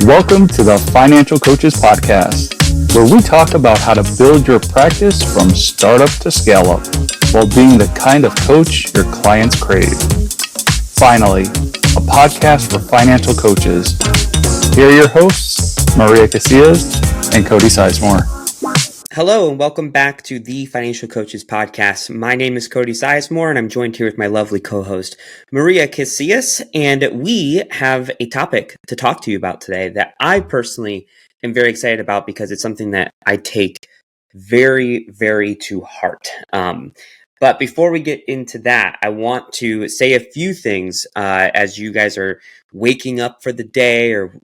Welcome to the Financial Coaches Podcast, where we talk about how to build your practice from startup to scale up while being the kind of coach your clients crave. Finally, a podcast for financial coaches. Here are your hosts, Maria Casillas and Cody Sizemore. Hello and welcome back to the Financial Coaches Podcast. My name is Cody Sizemore and I'm joined here with my lovely co-host, Maria Casillas, and we have a topic to talk to you about today that I personally am very excited about because it's something that I take very, very to heart. But before we get into that, I want to say a few things as you guys are waking up for the day or,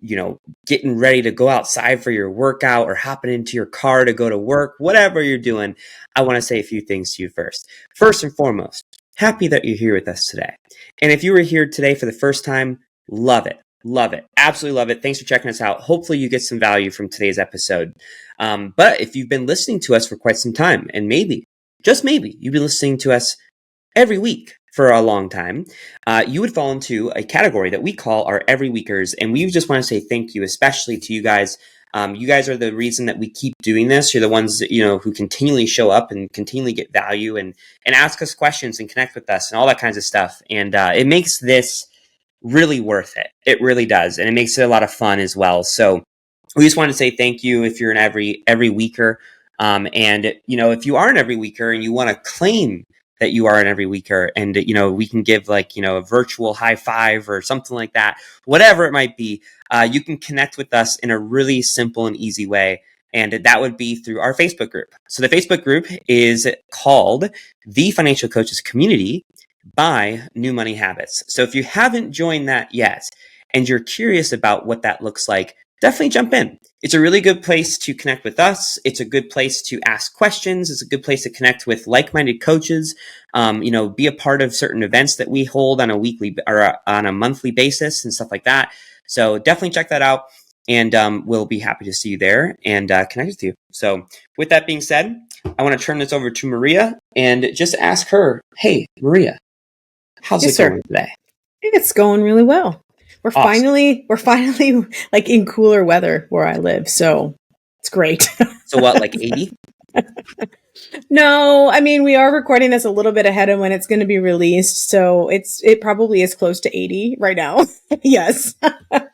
getting ready to go outside for your workout or hopping into your car to go to work, whatever you're doing. I want to say a few things to you first. First and foremost, happy that you're here with us today. And if you were here today for the first time, love it. Love it. Absolutely love it. Thanks for checking us out. Hopefully you get some value from today's episode. But if you've been listening to us for quite some time, and maybe, just maybe, you've been listening to us every week for a long time, you would fall into a category that we call our every weekers. And we just want to say thank you, especially to you guys. You guys are the reason that we keep doing this. You're the ones that, who continually show up and continually get value and ask us questions and connect with us and all that kinds of stuff. And it makes this really worth it. It really does. And it makes it a lot of fun as well. So we just want to say thank you if you're an every weeker. And, if you are an every weeker and you want to claim that you are an every weeker and, we can give a virtual high five or something like that, whatever it might be, you can connect with us in a really simple and easy way. And that would be through our Facebook group. So the Facebook group is called The Financial Coaches Community by New Money Habits. So if you haven't joined that yet and you're curious about what that looks like, definitely jump in. It's a really good place to connect with us. It's a good place to ask questions. It's a good place to connect with like-minded coaches, be a part of certain events that we hold on a weekly or on a monthly basis and stuff like that. So definitely check that out. And we'll be happy to see you there and connect with you. So with that being said, I want to turn this over to Maria and just ask her, hey, Maria, how's it going today? It's going really well. We're awesome. finally like in cooler weather where I live. So it's great. So what, like 80? No, I mean, we are recording this a little bit ahead of when it's going to be released. So it probably is close to 80 right now. Yes. But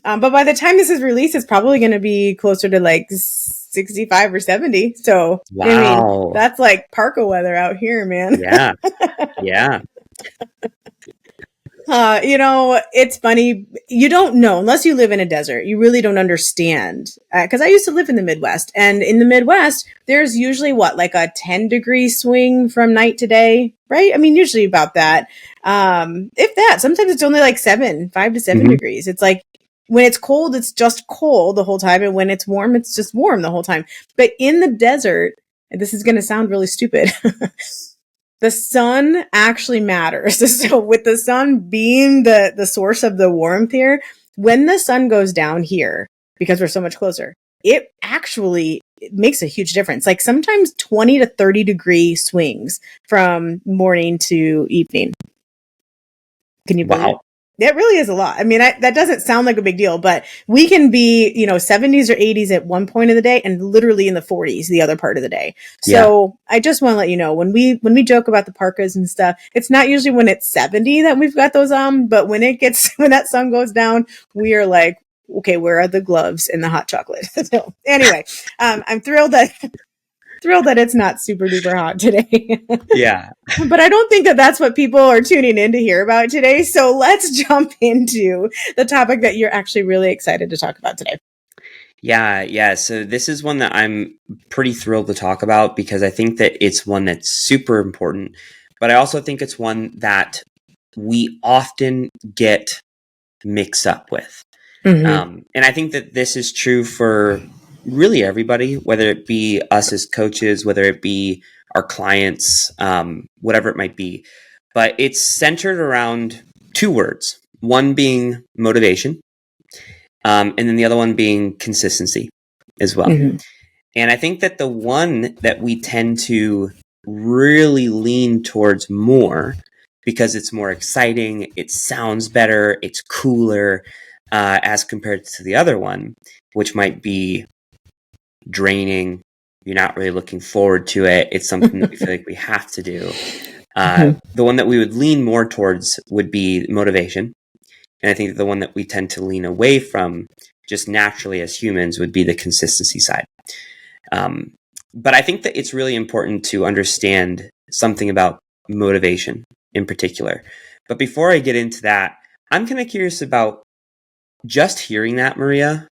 by the time this is released, it's probably going to be closer to like 65 or 70. So wow. I mean, that's like parka weather out here, man. Yeah. Yeah. It's funny. You don't know unless you live in a desert. You really don't understand. Because I used to live in the Midwest, and in the Midwest, there's usually like a 10-degree swing from night to day, right? I mean, usually about that. If that, sometimes it's only like 5 to 7 degrees. It's like when it's cold, it's just cold the whole time, and when it's warm, it's just warm the whole time. But in the desert, and this is going to sound really stupid. The sun actually matters. So with the sun being the source of the warmth here, when the sun goes down here, because we're so much closer, it makes a huge difference. Like sometimes 20 to 30 degree swings from morning to evening. Can you believe it? That really is a lot. I mean, that doesn't sound like a big deal, but we can be, 70s or 80s at one point of the day and literally in the 40s the other part of the day. So I just want to let you know, when we joke about the parkas and stuff, it's not usually when it's 70 that we've got those on, but when that sun goes down, we are like, okay, where are the gloves and the hot chocolate? So anyway, I'm thrilled that it's not super duper hot today. Yeah. But I don't think that that's what people are tuning in to hear about today. So let's jump into the topic that you're actually really excited to talk about today. Yeah. So this is one that I'm pretty thrilled to talk about because I think that it's one that's super important, but I also think it's one that we often get mixed up with. And I think that this is true for really everybody, whether it be us as coaches, whether it be our clients, whatever it might be. But it's centered around two words, one being motivation, and then the other one being consistency as well. And I think that the one that we tend to really lean towards more because it's more exciting, it sounds better, it's cooler, as compared to the other one, which might be draining. You're not really looking forward to it. It's something that we feel like we have to do. The one that we would lean more towards would be motivation. And I think the one that we tend to lean away from just naturally as humans would be the consistency side. But I think that it's really important to understand something about motivation in particular. But before I get into that, I'm kind of curious about just hearing that, Maria.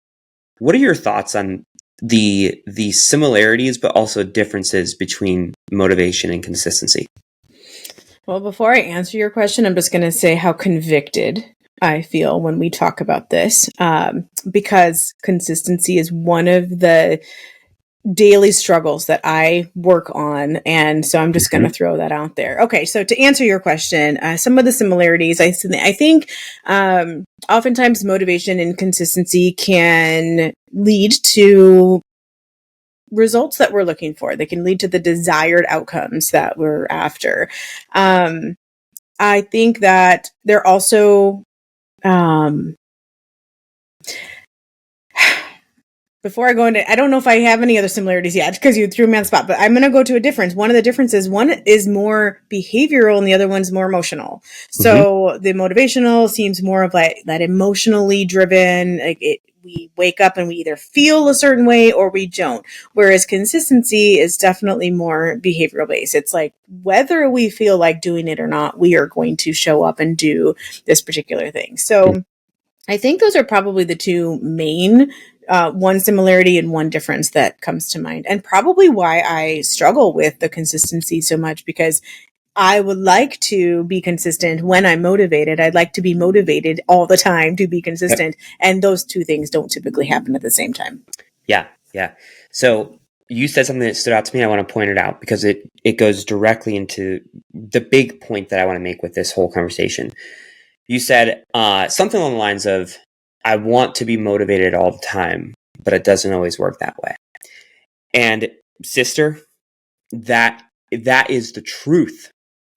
What are your thoughts on the similarities, but also differences between motivation and consistency? Well, before I answer your question, I'm just going to say how convicted I feel when we talk about this, because consistency is one of the daily struggles that I work on. And so I'm just going to throw that out there. Okay. So to answer your question, some of the similarities, I think oftentimes motivation and consistency can lead to results that we're looking for. They can lead to the desired outcomes that we're after. I think that they're also, before I go into, I don't know if I have any other similarities yet because you threw me on the spot, but I'm going to go to a difference. One of the differences, one is more behavioral and the other one's more emotional. So the motivational seems more of like that emotionally driven. Like we wake up and we either feel a certain way or we don't. Whereas consistency is definitely more behavioral based. It's like whether we feel like doing it or not, we are going to show up and do this particular thing. So I think those are probably the two main one similarity and one difference that comes to mind, and probably why I struggle with the consistency so much, because I would like to be consistent when I'm motivated. I'd like to be motivated all the time to be consistent. And those two things don't typically happen at the same time. Yeah. So you said something that stood out to me. I want to point it out because it goes directly into the big point that I want to make with this whole conversation. You said something along the lines of, I want to be motivated all the time, but it doesn't always work that way. And sister, that is the truth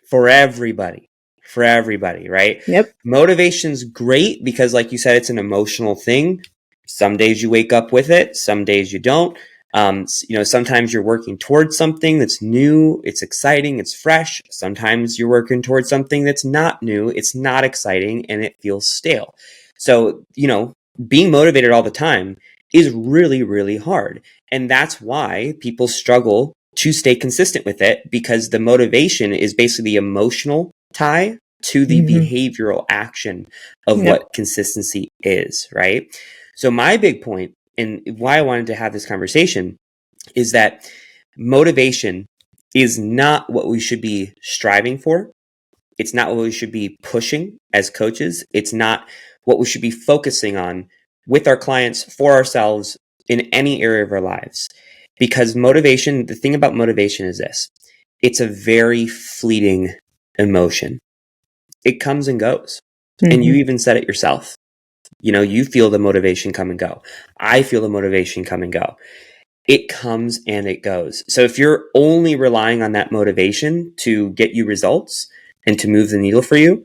for everybody, right? Yep. Motivation's great because, like you said, it's an emotional thing. Some days you wake up with it, some days you don't. Sometimes you're working towards something that's new, it's exciting, it's fresh. Sometimes you're working towards something that's not new, it's not exciting, and it feels stale. So, being motivated all the time is really, really hard. And that's why people struggle to stay consistent with it, because the motivation is basically the emotional tie to the behavioral action of what consistency is, right? So my big point, and why I wanted to have this conversation, is that motivation is not what we should be striving for. It's not what we should be pushing as coaches. It's not what we should be focusing on with our clients, for ourselves, in any area of our lives. Because motivation, the thing about motivation is this: it's a very fleeting emotion. It comes and goes. And you even said it yourself. You feel the motivation come and go. I feel the motivation come and go. It comes and it goes. So if you're only relying on that motivation to get you results and to move the needle for you,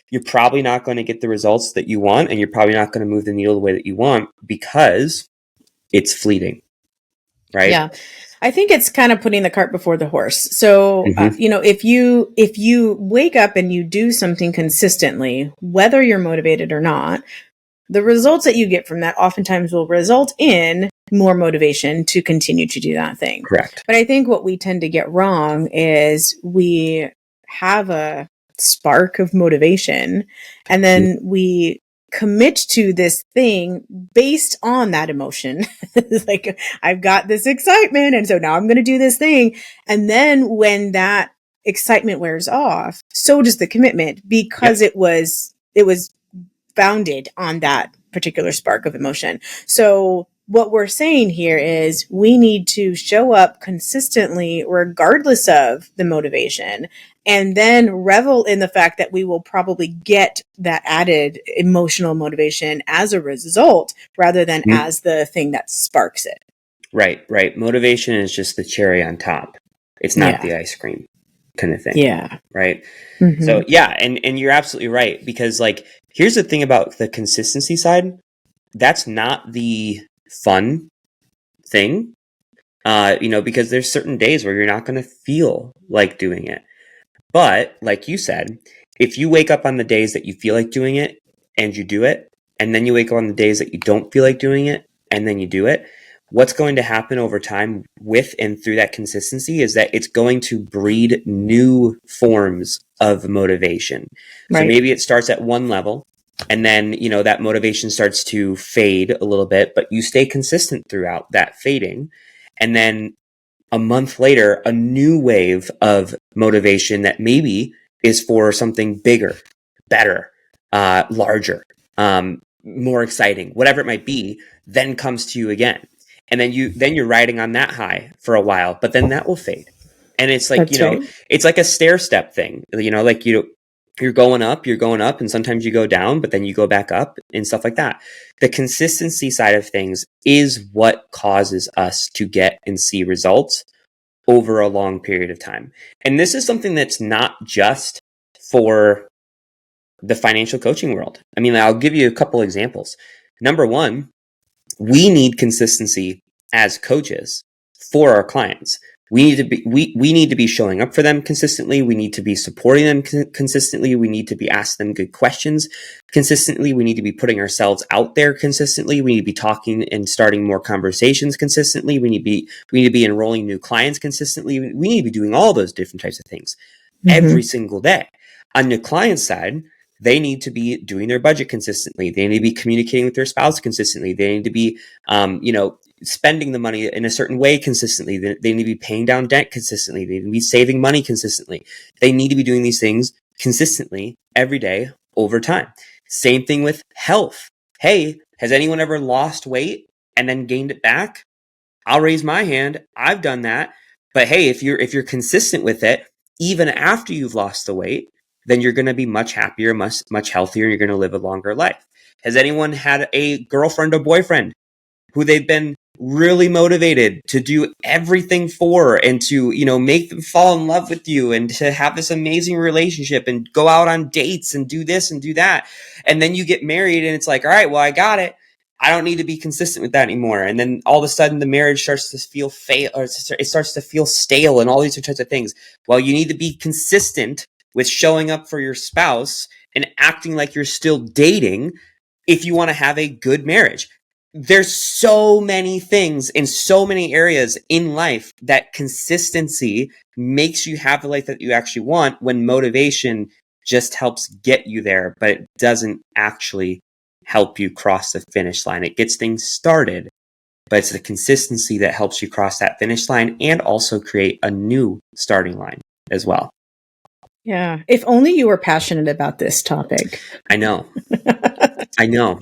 you're probably not going to get the results that you want, and you're probably not going to move the needle the way that you want because it's fleeting, right? Yeah. I think it's kind of putting the cart before the horse. So, if you wake up and you do something consistently, whether you're motivated or not, the results that you get from that oftentimes will result in more motivation to continue to do that thing. Correct. But I think what we tend to get wrong is we have a spark of motivation and then we commit to this thing based on that emotion. Like, I've got this excitement, and so now I'm going to do this thing. And then when that excitement wears off, so does the commitment, because it was founded on that particular spark of emotion. So what we're saying here is we need to show up consistently regardless of the motivation, and then revel in the fact that we will probably get that added emotional motivation as a result, rather than as the thing that sparks it. Right. Motivation is just the cherry on top. It's not the ice cream kind of thing. Yeah. Right. So and you're absolutely right, because like Here's the thing about the consistency side. That's not the fun thing, because there's certain days where you're not going to feel like doing it. But like you said, if you wake up on the days that you feel like doing it and you do it, and then you wake up on the days that you don't feel like doing it and then you do it, what's going to happen over time with and through that consistency is that it's going to breed new forms of motivation. Right. So maybe it starts at one level and then, that motivation starts to fade a little bit, but you stay consistent throughout that fading. And then a month later, a new wave of motivation that maybe is for something bigger, better, larger, more exciting, whatever it might be, then comes to you again. And then you're riding on that high for a while, but then that will fade. And it's like, it's like a stair step thing, you're going up, and sometimes you go down, but then you go back up and stuff like that. The consistency side of things is what causes us to get and see results over a long period of time. And this is something that's not just for the financial coaching world. I mean, I'll give you a couple examples. Number one, we need consistency as coaches for our clients. We need to be showing up for them consistently. We need to be supporting them consistently. We need to be asking them good questions consistently. We need to be putting ourselves out there consistently. We need to be talking and starting more conversations consistently. We need to be enrolling new clients consistently. We need to be doing all those different types of things every single day. On the client side, they need to be doing their budget consistently. They need to be communicating with their spouse consistently. They need to be, spending the money in a certain way consistently. They need to be paying down debt consistently. They need to be saving money consistently. They need to be doing these things consistently every day over time. Same thing with health. Hey, has anyone ever lost weight and then gained it back? I'll raise my hand. I've done that. But hey, if you're consistent with it, even after you've lost the weight, then you're going to be much happier, much healthier, and you're going to live a longer life. Has anyone had a girlfriend or boyfriend who they've been really motivated to do everything for and to, make them fall in love with you and to have this amazing relationship and go out on dates and do this and do that? And then you get married and it's like, all right, well, I got it. I don't need to be consistent with that anymore. And then all of a sudden the marriage starts to feel it starts to feel stale and all these types of things. Well, you need to be consistent with showing up for your spouse and acting like you're still dating if you want to have a good marriage. There's so many things in so many areas in life that consistency makes you have the life that you actually want, when motivation just helps get you there, but it doesn't actually help you cross the finish line. It gets things started, but it's the consistency that helps you cross that finish line and also create a new starting line as well. Yeah. If only you were passionate about this topic. I know. I know.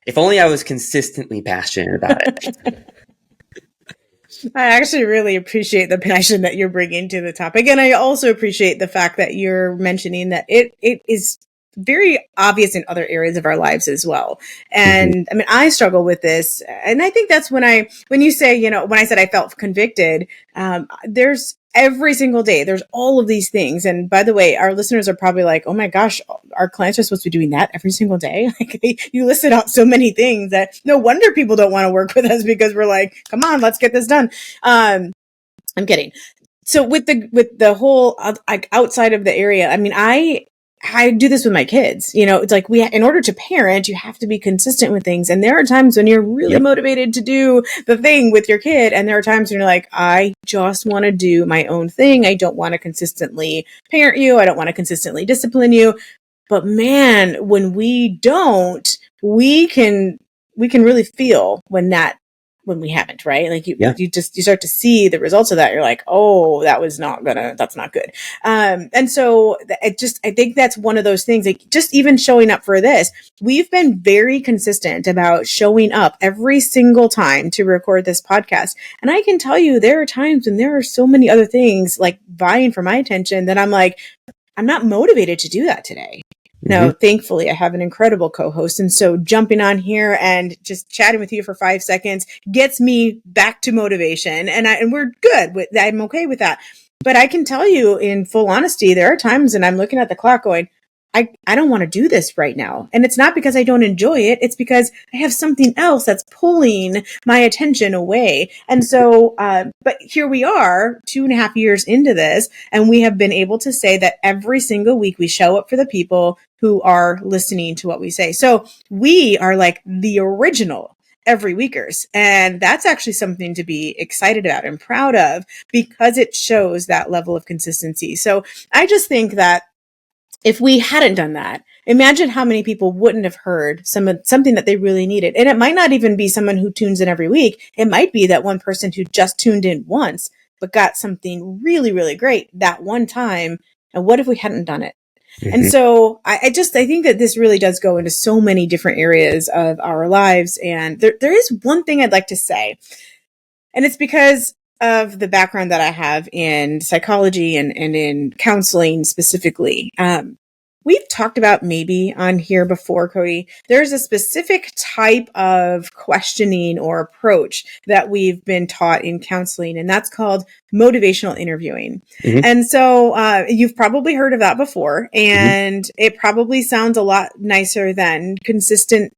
If only I was consistently passionate about it. I actually really appreciate the passion that you're bringing to the topic. And I also appreciate the fact that you're mentioning that it is very obvious in other areas of our lives as well. And I mean, I struggle with this. And I think that's when you say, when I said I felt convicted, there's every single day, there's all of these things. And by the way, our listeners are probably like, oh my gosh, our clients are supposed to be doing that every single day. Like, you listed out so many things that no wonder people don't want to work with us, because we're like, come on, let's get this done. I'm kidding. So with the whole outside of the area, I mean, I do this with my kids. It's like in order to parent, you have to be consistent with things. And there are times when you're really motivated to do the thing with your kid. And there are times when you're like, I just want to do my own thing. I don't want to consistently parent you. I don't want to consistently discipline you. But man, when we don't, we can really feel when we haven't, right? Like you start to see the results of that. You're like, oh, that's not good. And so I think that's one of those things, like just even showing up for this, we've been very consistent about showing up every single time to record this podcast. And I can tell you, there are times when there are so many other things like vying for my attention that I'm like, I'm not motivated to do that today. No, thankfully, I have an incredible co-host. And so jumping on here and just chatting with you for 5 seconds gets me back to motivation. And we're good. I'm okay with that. But I can tell you in full honesty, there are times when I'm looking at the clock going, I don't want to do this right now. And it's not because I don't enjoy it. It's because I have something else that's pulling my attention away. And so, but here we are 2.5 years into this, and we have been able to say that every single week we show up for the people who are listening to what we say. So we are like the original every weekers. And that's actually something to be excited about and proud of, because it shows that level of consistency. So I just think that if we hadn't done that, imagine how many people wouldn't have heard something that they really needed. And it might not even be someone who tunes in every week. It might be that one person who just tuned in once, but got something really, really great that one time. And what if we hadn't done it? Mm-hmm. And so I think that this really does go into so many different areas of our lives. And there is one thing I'd like to say, and it's because of the background that I have in psychology and in counseling specifically. We've talked about maybe on here before, Cody, there's a specific type of questioning or approach that we've been taught in counseling, and that's called motivational interviewing. Mm-hmm. And so you've probably heard of that before, and it probably sounds a lot nicer than consistency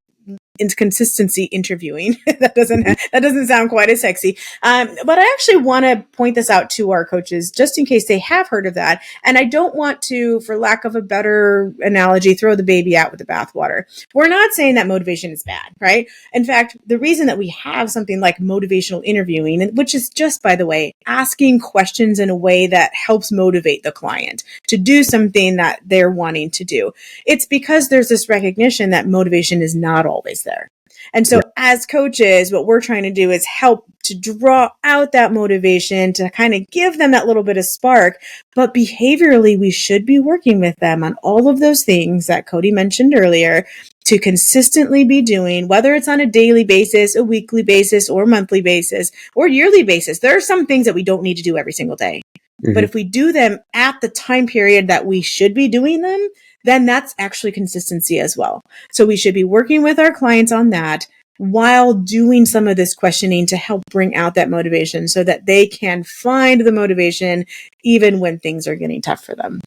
interviewing. that doesn't sound quite as sexy. But I actually want to point this out to our coaches just in case they have heard of that. And I don't want to, for lack of a better analogy, throw the baby out with the bathwater. We're not saying that motivation is bad, right? In fact, the reason that we have something like motivational interviewing, which is just, by the way, asking questions in a way that helps motivate the client to do something that they're wanting to do, it's because there's this recognition that motivation is not always there. And so as coaches, what we're trying to do is help to draw out that motivation, to kind of give them that little bit of spark. But behaviorally, we should be working with them on all of those things that Cody mentioned earlier to consistently be doing, whether it's on a daily basis, a weekly basis, or monthly basis, or yearly basis. There are some things that we don't need to do every single day. Mm-hmm. But if we do them at the time period that we should be doing them, then that's actually consistency as well. So we should be working with our clients on that while doing some of this questioning to help bring out that motivation so that they can find the motivation even when things are getting tough for them.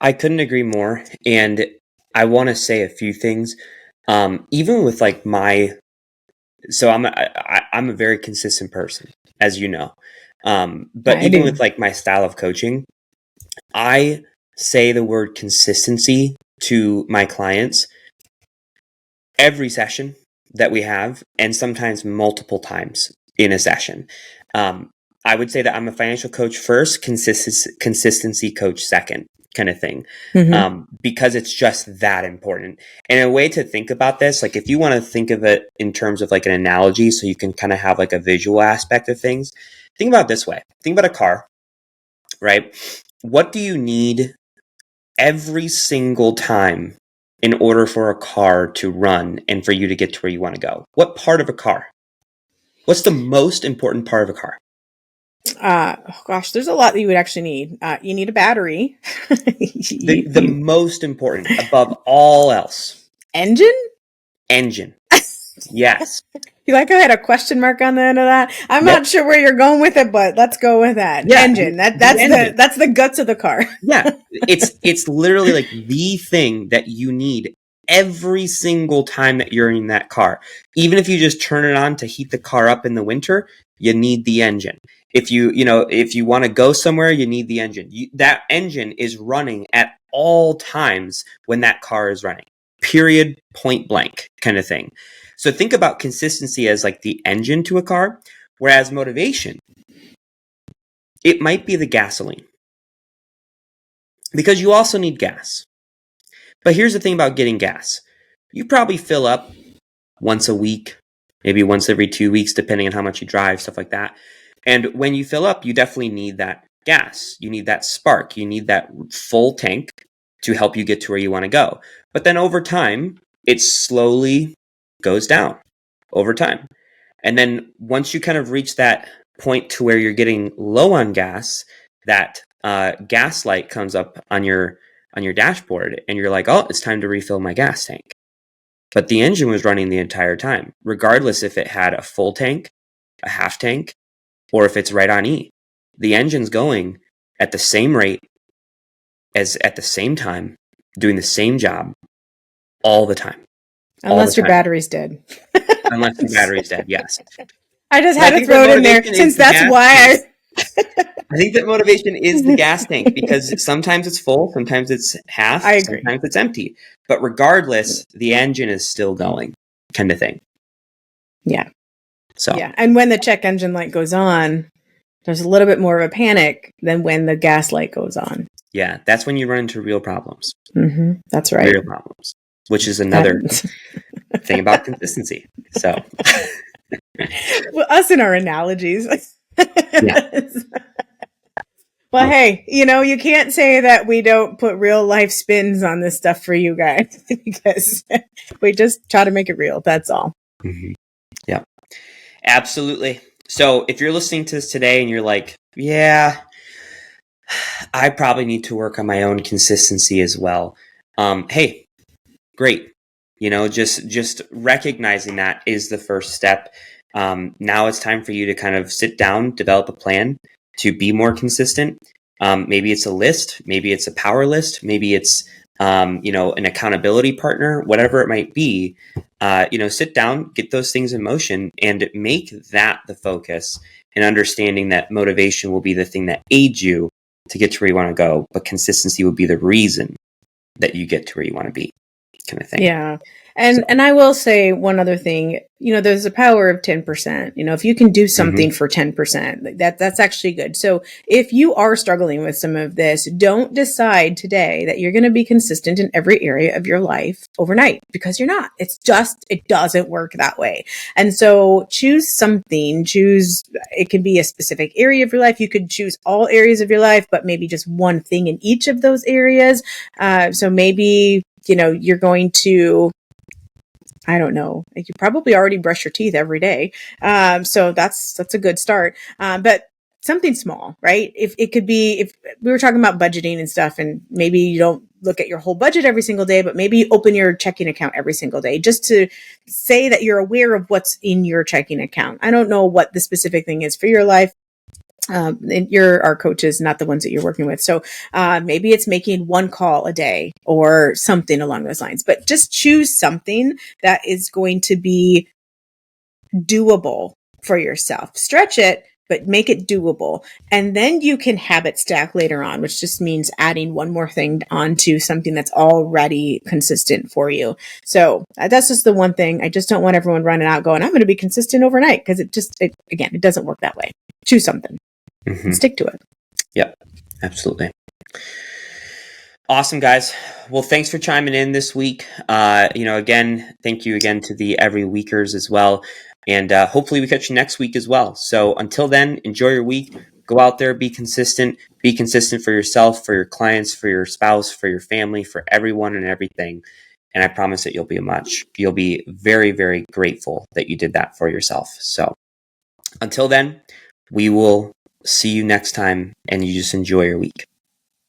I couldn't agree more. And I want to say a few things. Even with like I'm a very consistent person, as you know. But even with like my style of coaching, I say the word consistency to my clients every session that we have, and sometimes multiple times in a session. I would say that I'm a financial coach first, consistency coach second, kind of thing, because it's just that important. And a way to think about this, like if you want to think of it in terms of like an analogy, so you can kind of have like a visual aspect of things, think about it this way. Think about a car, right? What do you need every single time in order for a car to run and for you to get to where you want to go? What part of a car? What's the most important part of a car? There's a lot that you would actually need. You need a battery. The most important above all else. Engine? Engine. Yes. You like I had a question mark on the end of that? I'm not sure where you're going with it, but let's go with that. Yeah, engine. That's the guts of the car. Yeah. It's literally like the thing that you need every single time that you're in that car. Even if you just turn it on to heat the car up in the winter, you need the engine. If you want to go somewhere, you need the engine. That engine is running at all times when that car is running. Period, point blank kind of thing. So think about consistency as like the engine to a car, whereas motivation, it might be the gasoline. Because you also need gas. But here's the thing about getting gas. You probably fill up once a week, maybe once every 2 weeks, depending on how much you drive, stuff like that. And when you fill up, you definitely need that gas. You need that spark. You need that full tank to help you get to where you want to go. But then over time, it slowly goes down over time. And then once you kind of reach that point to where you're getting low on gas, that gas light comes up on your dashboard and you're like, oh, it's time to refill my gas tank. But the engine was running the entire time, regardless if it had a full tank, a half tank, or if it's right on E. The engine's going at the same rate as at the same time doing the same job all the time. Unless your battery's dead. Unless your battery's dead, yes. I just had to throw it in there since that's why I think that motivation is the gas tank, because sometimes it's full, sometimes it's half, I agree. sometimes it's empty. But regardless, the engine is still going, kind of thing. Yeah. So yeah, and when the check engine light goes on, there's a little bit more of a panic than when the gas light goes on. Yeah, that's when you run into real problems. Mm-hmm. That's right. Real problems, which is another thing about consistency. So, well, us and our analogies. Yeah. Well, hey, you can't say that we don't put real life spins on this stuff for you guys because we just try to make it real. That's all. Mm-hmm. Yeah, absolutely. So if you're listening to this today and you're like, yeah, I probably need to work on my own consistency as well. Hey, great. Just recognizing that is the first step. Now it's time for you to kind of sit down, develop a plan to be more consistent. Maybe it's a list, maybe it's a power list, maybe it's an accountability partner, whatever it might be. Sit down, get those things in motion, and make that the focus. And understanding that motivation will be the thing that aids you to get to where you want to go, but consistency will be the reason that you get to where you want to be, kind of thing. Yeah. And I will say one other thing, there's a power of 10%. If you can do something for 10%, that's actually good. So if you are struggling with some of this, don't decide today that you're going to be consistent in every area of your life overnight, because you're not. It doesn't work that way. And so choose something, it can be a specific area of your life. You could choose all areas of your life, but maybe just one thing in each of those areas. So maybe, you're going to, I don't know. You probably already brush your teeth every day. So that's a good start. But something small, right? If we were talking about budgeting and stuff, and maybe you don't look at your whole budget every single day, but maybe you open your checking account every single day just to say that you're aware of what's in your checking account. I don't know what the specific thing is for your life. And you're our coaches, not the ones that you're working with. So maybe it's making one call a day or something along those lines, but just choose something that is going to be doable for yourself. Stretch it, but make it doable. And then you can habit stack later on, which just means adding one more thing onto something that's already consistent for you. So that's just the one thing. I just don't want everyone running out going, I'm going to be consistent overnight, because it doesn't work that way. Choose something. Mm-hmm. Stick to it. Yep, absolutely. Awesome, guys. Well, thanks for chiming in this week. Again, thank you again to the every weekers as well. And hopefully we catch you next week as well. So until then, enjoy your week. Go out there, be consistent for yourself, for your clients, for your spouse, for your family, for everyone and everything. And I promise that you'll be very, very grateful that you did that for yourself. So until then, we will see you next time, and you just enjoy your week.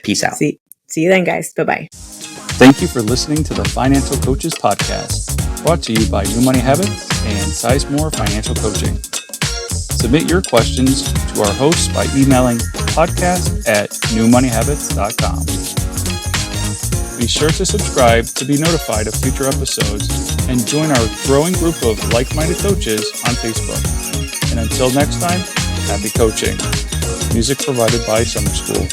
Peace out. See you then, guys. Bye-bye. Thank you for listening to the Financial Coaches Podcast, brought to you by New Money Habits and Sizemore Financial Coaching. Submit your questions to our hosts by emailing podcast@newmoneyhabits.com. Be sure to subscribe to be notified of future episodes and join our growing group of like-minded coaches on Facebook. And until next time, happy coaching. Music provided by Summer School.